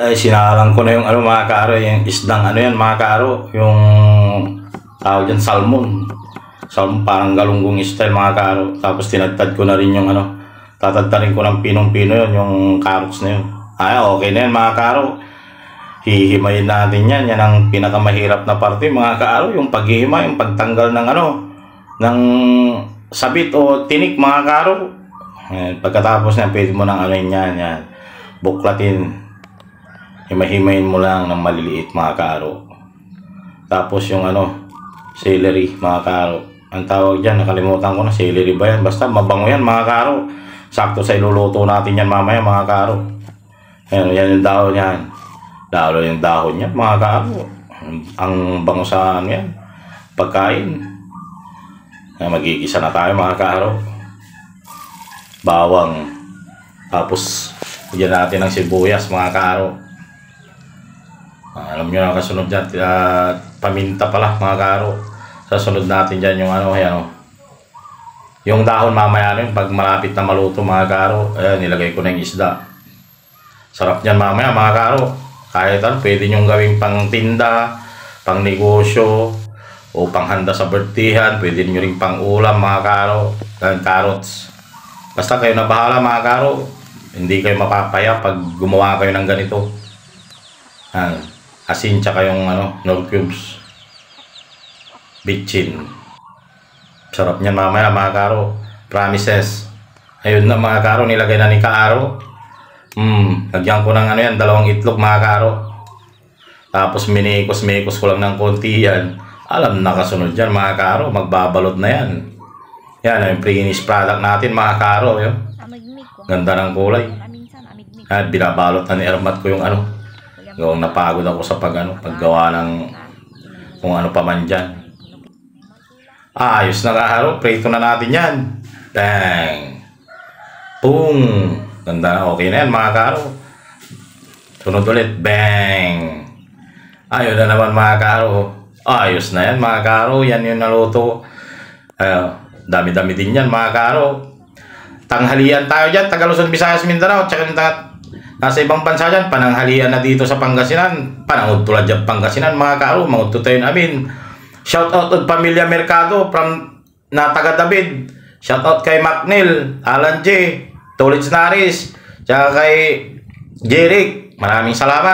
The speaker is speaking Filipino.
Ay, sinalang ko na yung ano mga karo, yung isdang ano yan mga karo, yung tawag dyan, salmon. Salmon parang galunggong style mga karo. Tapos tinadtad ko na rin yung ano, tatadtarin ko ng pinong-pino yun, yung carrots na yun. Ay, okay na yan mga karo. Hihimayin natin yan. Yan ang pinakamahirap na parte mga karo, yung paghihimay, yung pagtanggal ng ano, ng sabit o tinik mga karo. Pagkatapos na pwede mo nang alin yan, buklatin. Himahimayin mo lang ng maliliit mga karo. Tapos yung ano, celery mga karo. Ang tawag dyan, nakalimutan ko na, celery ba yan? Basta mabango yan mga karo. Sakto sa iluluto natin yan mamaya mga karo. Yan yung dahon yan. Lalo yung dahon yan mga karo. Ang bango sa ano yan, pagkain. Magigisa na tayo mga karo. Bawang. Tapos bigyan natin ng sibuyas mga karo. Alam nyo na kasunod dyan, paminta pala mga karo. Sasunod natin dyan yung ano, ayan, yung dahon mamaya nun, pag malapit na maluto mga karo. Ayan, nilagay ko na yung isda. Sarap nyan mamaya mga karo. Kahit ano, pwede nyo gawing pang tinda, pang negosyo, o pang handa sa birthdayan. Pwede nyo rin pang ulam mga karo. Carrots. Basta kayo na bahala mga karo. Hindi kayo mapapaya pag gumawa kayo ng ganito. Asin tsaka yung ano, Knorr cubes. Bitchin. Sarap niyan mamaya mga karo. Promises. Ayun na mga karo, nilagay na ni Kaaro. Lagyan ko ng ano yan, 2 itlog mga karo. Tapos minikos ko lang ng konti yan. Alam na kasunod dyan mga karo, magbabalot na yan. Yan, yung pre-finished product natin mga karo. Yun. Ganda ng kulay. At binabalot na ni Ermat ko yung ano. Yung napagod ako sa paggawa ng kung ano pa man dyan. Ayos na kaharo. Prito na natin yan. Bang! Boom! Ganda na. Okay na yan mga karo. Sunod ulit. Bang! Ayun na naman mga karo. Ayos na yan mga karo. Yan yung naluto. Dami-dami din yan mga karo. Tanghalian tayo dyan. Taga-Luzon, Visayas, Mindanao. Tsaka nasa ibang bansa dyan, pananghalian na dito sa Pangasinan. Panangod tulad dyan Pangasinan mga karo. Mangod tayo namin. Shout out to Pamilya Mercado from na taga David. Shout out kay Macnil, Alan J, Tulits Naris, tsaka kay Jeric. Maraming salamat.